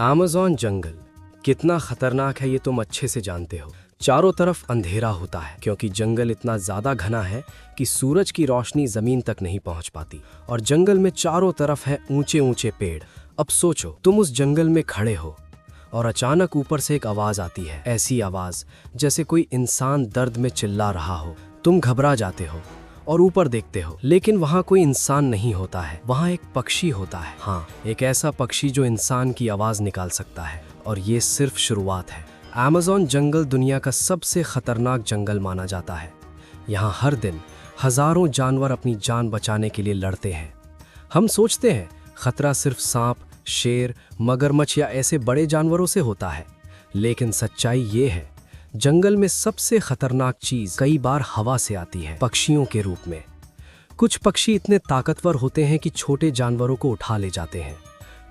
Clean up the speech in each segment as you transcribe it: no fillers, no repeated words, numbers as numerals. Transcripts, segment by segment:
Amazon जंगल कितना खतरनाक है ये तुम अच्छे से जानते हो। चारों तरफ अंधेरा होता है क्योंकि जंगल इतना ज्यादा घना है कि सूरज की रोशनी जमीन तक नहीं पहुंच पाती। और जंगल में चारों तरफ है ऊंचे ऊंचे पेड़। अब सोचो तुम उस जंगल में खड़े हो और अचानक ऊपर से एक आवाज आती है, ऐसी आवाज जैसे कोई इंसान दर्द में चिल्ला रहा हो। तुम घबरा जाते हो और ऊपर देखते हो, लेकिन वहां कोई इंसान नहीं होता है, वहां एक पक्षी होता है। हाँ, एक ऐसा पक्षी जो इंसान की आवाज निकाल सकता है। और ये सिर्फ शुरुआत है। अमेज़न जंगल दुनिया का सबसे खतरनाक जंगल माना जाता है। यहाँ हर दिन हजारों जानवर अपनी जान बचाने के लिए लड़ते हैं। हम सोचते हैं खतरा सिर्फ सांप, शेर, मगरमच्छ या ऐसे बड़े जानवरों से होता है, लेकिन सच्चाई ये है जंगल में सबसे खतरनाक चीज कई बार हवा से आती है, पक्षियों के रूप में। कुछ पक्षी इतने ताकतवर होते हैं कि छोटे जानवरों को उठा ले जाते हैं।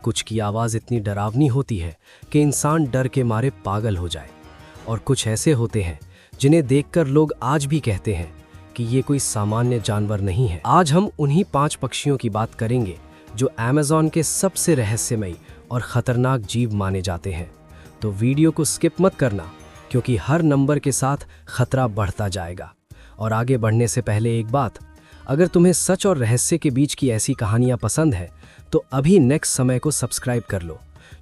कुछ की आवाज इतनी डरावनी होती है कि इंसान डर के मारे पागल हो जाए। और कुछ ऐसे होते हैं जिन्हें देखकर लोग आज भी कहते हैं कि ये कोई सामान्य जानवर नहीं है। आज हम उन्हीं 5 पक्षियों की बात करेंगे जो अमेज़न के सबसे रहस्यमयी और खतरनाक जीव माने जाते हैं। तो वीडियो को स्किप मत करना, क्योंकि हर नंबर के साथ खतरा बढ़ता जाएगा। और आगे बढ़ने से पहले एक बात, अगर तुम्हें सच और रहस्य के बीच की ऐसी कहानियां पसंद है तो अभी नेक्स्ट समय को सब्सक्राइब कर लो,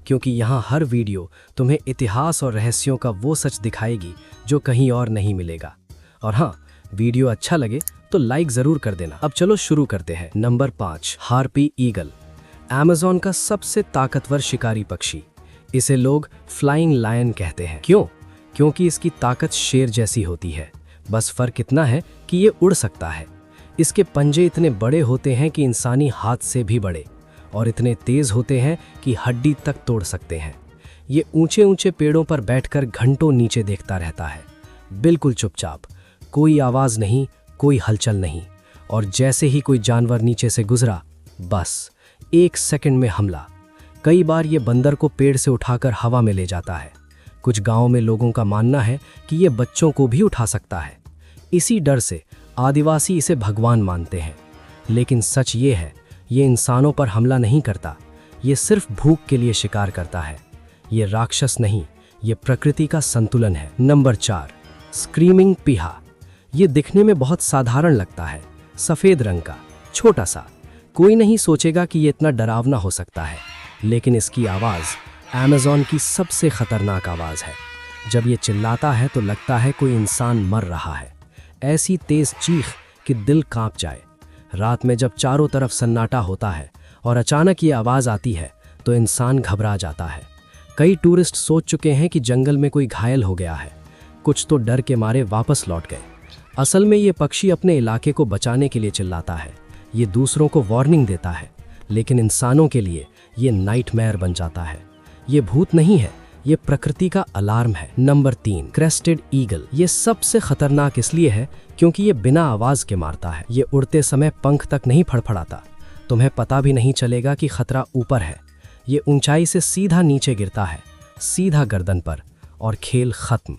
क्योंकि यहाँ हर वीडियो तुम्हें इतिहास और रहस्यों का वो सच दिखाएगी जो कहीं और नहीं मिलेगा। और हाँ, वीडियो अच्छा लगे तो लाइक जरूर कर देना। अब चलो शुरू करते हैं। नंबर 5, हार्पी ईगल, अमेज़न का सबसे ताकतवर शिकारी पक्षी। इसे लोग फ्लाइंग लायन कहते हैं। क्यों? क्योंकि इसकी ताकत शेर जैसी होती है, बस फर्क इतना है कि ये उड़ सकता है। इसके पंजे इतने बड़े होते हैं कि इंसानी हाथ से भी बड़े, और इतने तेज होते हैं कि हड्डी तक तोड़ सकते हैं। ये ऊंचे ऊंचे पेड़ों पर बैठकर घंटों नीचे देखता रहता है, बिल्कुल चुपचाप, कोई आवाज नहीं, कोई हलचल नहीं। और जैसे ही कोई जानवर नीचे से गुजरा, बस 1 सेकंड में हमला। कई बार ये बंदर को पेड़ से उठाकर हवा में ले जाता है। कुछ गांवों में लोगों का मानना है कि ये बच्चों को भी उठा सकता है। इसी डर से आदिवासी इसे भगवान मानते हैं। लेकिन सच ये है, ये इंसानों पर हमला नहीं करता, ये सिर्फ भूख के लिए शिकार करता है। ये राक्षस नहीं, ये प्रकृति का संतुलन है। नंबर 4, स्क्रीमिंग पीहा। ये दिखने में बहुत साधारण लगता है, सफेद रंग का, छोटा सा। कोई नहीं सोचेगा कि ये इतना डरावना हो सकता है, लेकिन इसकी आवाज अमेज़न की सबसे खतरनाक आवाज है। जब ये चिल्लाता है तो लगता है कोई इंसान मर रहा है। ऐसी तेज चीख कि दिल कांप जाए। रात में जब चारों तरफ सन्नाटा होता है और अचानक ये आवाज आती है तो इंसान घबरा जाता है। कई टूरिस्ट सोच चुके हैं कि जंगल में कोई घायल हो गया है, कुछ तो डर के मारे वापस लौट गए। असल में ये पक्षी अपने इलाके को बचाने के लिए चिल्लाता है। ये दूसरों को वार्निंग देता है, लेकिन इंसानों के लिए ये नाइटमेयर बन जाता है। ये भूत नहीं है, ये प्रकृति का अलार्म है। Number 3, crested eagle. ये सबसे खतरनाक इसलिए है क्योंकि ये बिना आवाज के मारता है। ये उड़ते समय पंख तक नहीं फड़फड़ाता, तुम्हें पता भी नहीं चलेगा कि खतरा ऊपर है। ये ऊंचाई से सीधा नीचे गिरता है, सीधा गर्दन पर, और खेल खत्म।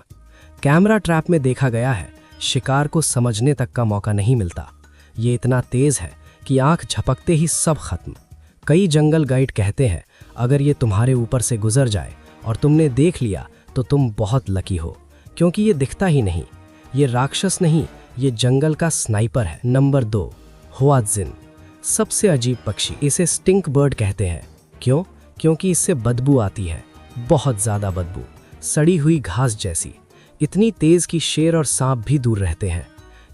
कैमरा ट्रैप में देखा गया है, शिकार को समझने तक का मौका नहीं मिलता। ये इतना तेज है कि आंख झपकते ही सब खत्म। कई जंगल गाइड कहते हैं अगर ये तुम्हारे ऊपर से गुजर जाए और तुमने देख लिया तो तुम बहुत लकी हो, क्योंकि ये दिखता ही नहीं। ये राक्षस नहीं, ये जंगल का स्नाइपर है। नंबर 2, हुआजिन, सबसे अजीब पक्षी। इसे स्टिंक बर्ड कहते हैं। क्यों? क्योंकि इससे बदबू आती है, बहुत ज्यादा बदबू, सड़ी हुई घास जैसी, इतनी तेज कि शेर और सांप भी दूर रहते हैं।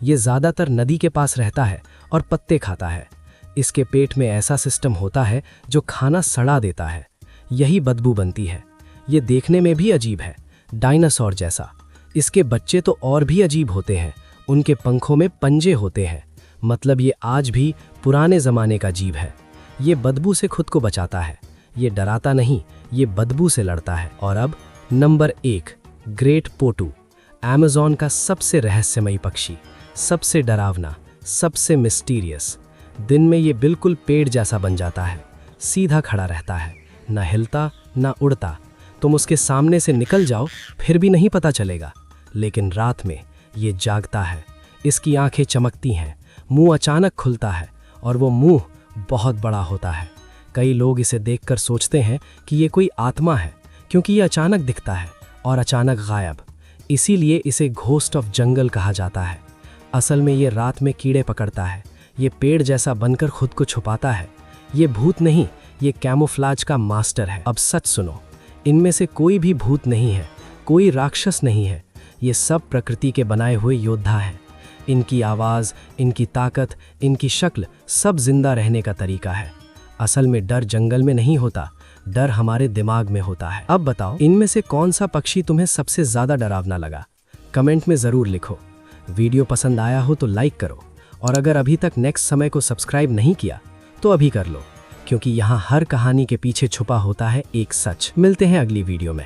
ये ज्यादातर नदी के पास रहता है और पत्ते खाता है। इसके पेट में ऐसा सिस्टम होता है जो खाना सड़ा देता है, यही बदबू बनती है। ये देखने में भी अजीब है, डायनासोर जैसा। इसके बच्चे तो और भी अजीब होते हैं, उनके पंखों में पंजे होते हैं, मतलब ये आज भी पुराने ज़माने का जीव है। ये बदबू से खुद को बचाता है, ये डराता नहीं, ये बदबू से लड़ता है। और अब नंबर 1, ग्रेट पोटू, अमेज़न का सबसे रहस्यमयी पक्षी, सबसे डरावना, सबसे मिस्टीरियस। दिन में ये बिल्कुल पेड़ जैसा बन जाता है, सीधा खड़ा रहता है, ना हिलता ना उड़ता। तुम उसके सामने से निकल जाओ फिर भी नहीं पता चलेगा। लेकिन रात में ये जागता है, इसकी आंखें चमकती हैं, मुंह अचानक खुलता है और वो मुंह बहुत बड़ा होता है। कई लोग इसे देखकर सोचते हैं कि ये कोई आत्मा है, क्योंकि ये अचानक दिखता है और अचानक गायब। इसीलिए इसे घोस्ट ऑफ जंगल कहा जाता है। असल में ये रात में कीड़े पकड़ता है, ये पेड़ जैसा बनकर खुद को छुपाता है। ये भूत नहीं, ये कैमोफ्लाज का मास्टर है। अब सच सुनो, इनमें से कोई भी भूत नहीं है, कोई राक्षस नहीं है। ये सब प्रकृति के बनाए हुए योद्धा हैं। इनकी आवाज़, इनकी ताकत, इनकी शक्ल सब जिंदा रहने का तरीका है। असल में डर जंगल में नहीं होता, डर हमारे दिमाग में होता है। अब बताओ, इनमें से कौन सा पक्षी तुम्हें सबसे ज़्यादा डरावना लगा? कमेंट में ज़रूर लिखो। वीडियो पसंद आया हो तो लाइक करो, और अगर अभी तक नेक्स्ट समय को सब्सक्राइब नहीं किया तो अभी कर लो, क्योंकि यहाँ हर कहानी के पीछे छुपा होता है एक सच। मिलते हैं अगली वीडियो में।